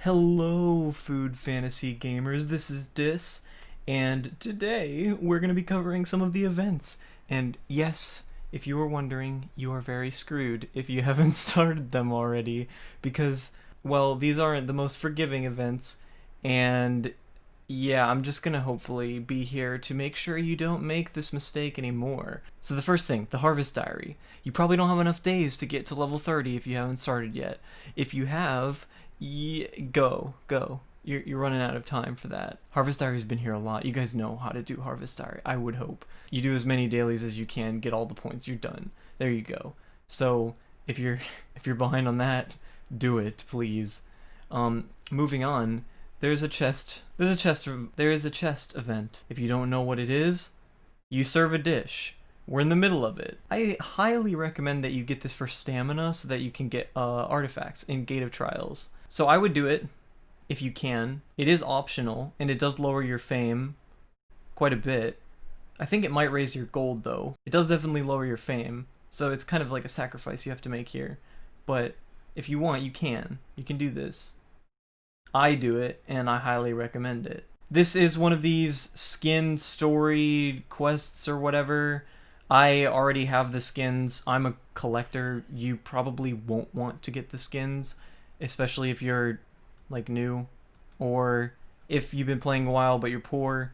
Hello, food fantasy gamers. This is Dis, and today we're going to be covering some of the events. And yes, if you were wondering, you are very screwed if you haven't started them already, because, well, these aren't the most forgiving events, and yeah, I'm just gonna hopefully be here to make sure you don't make this mistake anymore. So the first thing, the Harvest Diary. You probably don't have enough days to get to level 30 if you haven't started yet. If you have, go. You're running out of time for that. Harvest Diary's been here a lot. You guys know how to do Harvest Diary, I would hope. You do as many dailies as you can, get all the points, you're done. There you go. So if you're behind on that, do it, please. Moving on. There is a chest event. If you don't know what it is, you serve a dish. We're in the middle of it. I highly recommend that you get this for stamina so that you can get artifacts in Gate of Trials. So I would do it if you can. It is optional and it does lower your fame quite a bit. I think it might raise your gold though. It does definitely lower your fame. So it's kind of like a sacrifice you have to make here. But if you want, you can. You can do this. I do it, and I highly recommend it. This is one of these skin story quests or whatever. I already have the skins. I'm a collector. You probably won't want to get the skins, especially if you're like new, or if you've been playing a while but you're poor,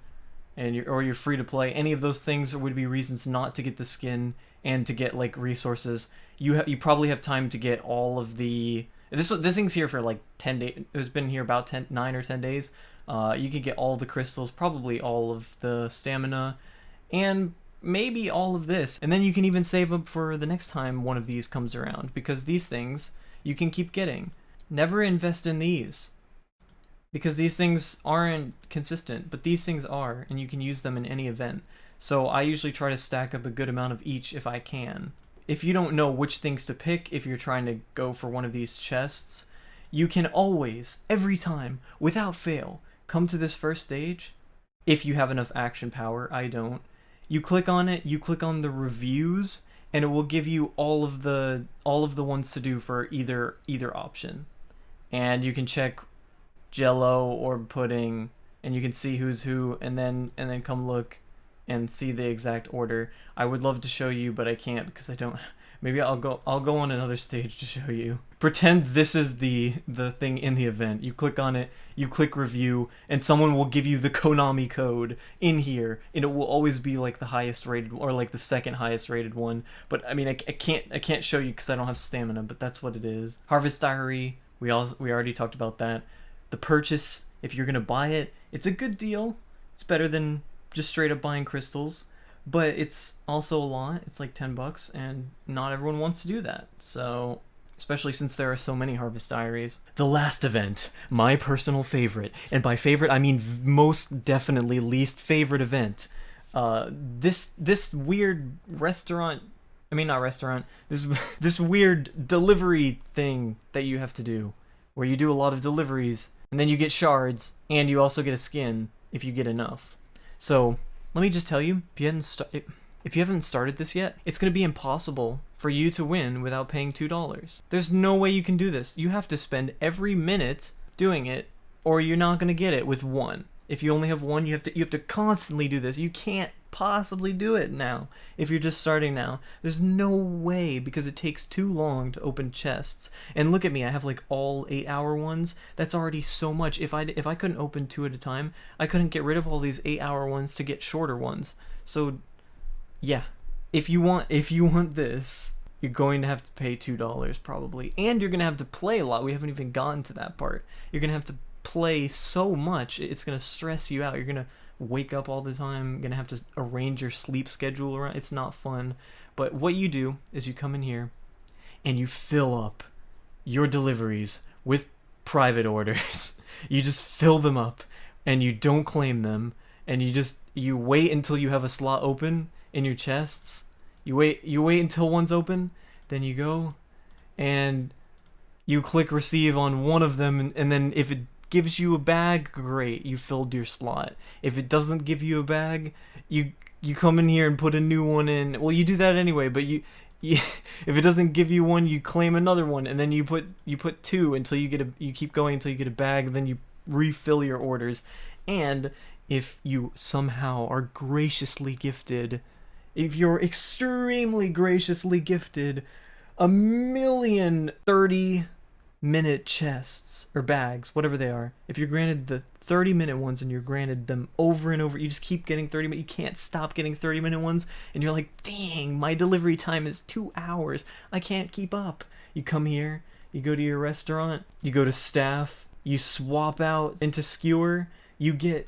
and you're free to play. Any of those things would be reasons not to get the skin and to get like resources. You probably have time to get all of the. This thing's here for like 10 days. It's been here about 9 or 10 days. You could get all the crystals, probably all of the stamina, and maybe all of this. And then you can even save them for the next time one of these comes around, because these things you can keep getting. Never invest in these, because these things aren't consistent, but these things are, and you can use them in any event. So I usually try to stack up a good amount of each if I can. If you don't know which things to pick, if you're trying to go for one of these chests, you can always, every time, without fail, come to this first stage. If you have enough action power, I don't. You click on it, you click on the reviews, and it will give you all of the ones to do for either option. And you can check Jello or pudding, and you can see who's who, and then come look and see the exact order. I would love to show you, but I can't because I don't. Maybe I'll go on another stage to show you. Pretend this is the thing in the event. You click on it, you click review, and someone will give you the Konami code in here, and it will always be like the highest rated or like the second highest rated one. But I mean, I can't show you because I don't have stamina. But that's what it is. Harvest Diary. We already talked about that. The purchase, if you're gonna buy it, it's a good deal. It's better than just straight up buying crystals, but it's also a lot. It's like $10, and not everyone wants to do that. So, especially since there are so many Harvest Diaries. The last event, my personal favorite, and by favorite I mean most definitely least favorite event. This weird restaurant. I mean, not restaurant. This weird delivery thing that you have to do, where you do a lot of deliveries, and then you get shards, and you also get a skin if you get enough. So, let me just tell you, if you haven't started this yet, it's going to be impossible for you to win without paying $2. There's no way you can do this. You have to spend every minute doing it, or you're not going to get it with one. If you only have one, you have to constantly do this. You can't possibly do it now if you're just starting now. There's no way, because it takes too long to open chests. And look at me, I have like all 8-hour ones. That's already so much. If I couldn't open 2 at a time, I couldn't get rid of all these 8-hour ones to get shorter ones. So yeah, if you want this, you're going to have to pay $2 probably, and you're gonna have to play a lot. We haven't even gotten to that part. You're gonna have to play so much, it's gonna stress you out. You're gonna wake up all the time, you're gonna have to arrange your sleep schedule around. It's not fun. But what you do is you come in here and you fill up your deliveries with private orders. You just fill them up and you don't claim them, and you wait until you have a slot open in your chests. You wait until one's open, then you go and you click receive on one of them, and then if it gives you a bag, great, you filled your slot. If it doesn't give you a bag, you come in here and put a new one in. Well, you do that anyway, but if it doesn't give you one, you claim another one, and then you put two until you keep going until you get a bag, then you refill your orders. And if you somehow are graciously gifted, if you're extremely graciously gifted, 1,030-minute chests or bags, whatever they are, if you're granted the 30-minute ones and you're granted them over and over, you just keep getting 30-minute, you can't stop getting 30-minute ones, and you're like, dang, my delivery time is 2 hours, I can't keep up. You come here, you go to your restaurant, you go to staff, you swap out into skewer, you get,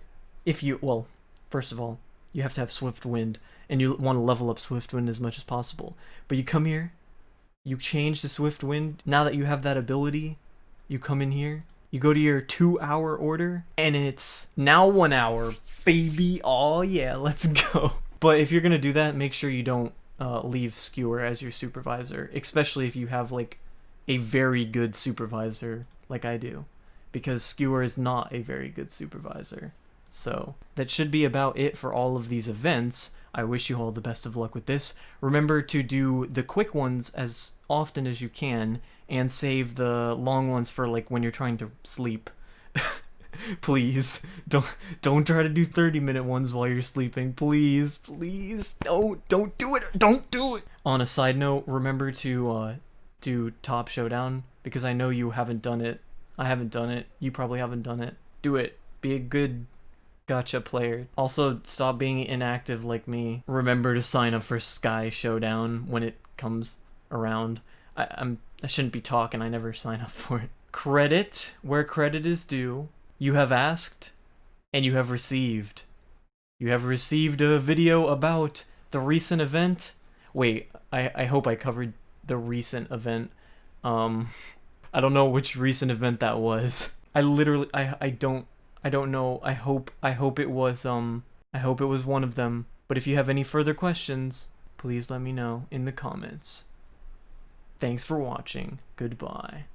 well, first of all, you have to have Swift Wind, and you want to level up Swift Wind as much as possible, but you come here, you change to Swift Wind, now that you have that ability, you come in here, you go to your 2-hour order, and it's now 1 hour, baby. Oh yeah, let's go. But if you're gonna do that, make sure you don't leave skewer as your supervisor, especially if you have like a very good supervisor like I do, because skewer is not a very good supervisor. So that should be about it for all of these events. I wish you all the best of luck with this. Remember to do the quick ones as often as you can, and save the long ones for like when you're trying to sleep. Please don't try to do 30-minute ones while you're sleeping. Please don't do it. On a side note, remember to do Top Showdown, because I know you haven't done it. I haven't done it. You probably haven't done it. Do it. Be a good gacha player. Also, stop being inactive like me. Remember to sign up for Sky Showdown when it comes around. I shouldn't be talking, I never sign up for it. Credit where credit is due. You have asked, and you have received. You have received a video about the recent event. Wait, I hope I covered the recent event. I don't know which recent event that was. I literally, I don't know. I hope it was one of them. But if you have any further questions, please let me know in the comments. Thanks for watching. Goodbye.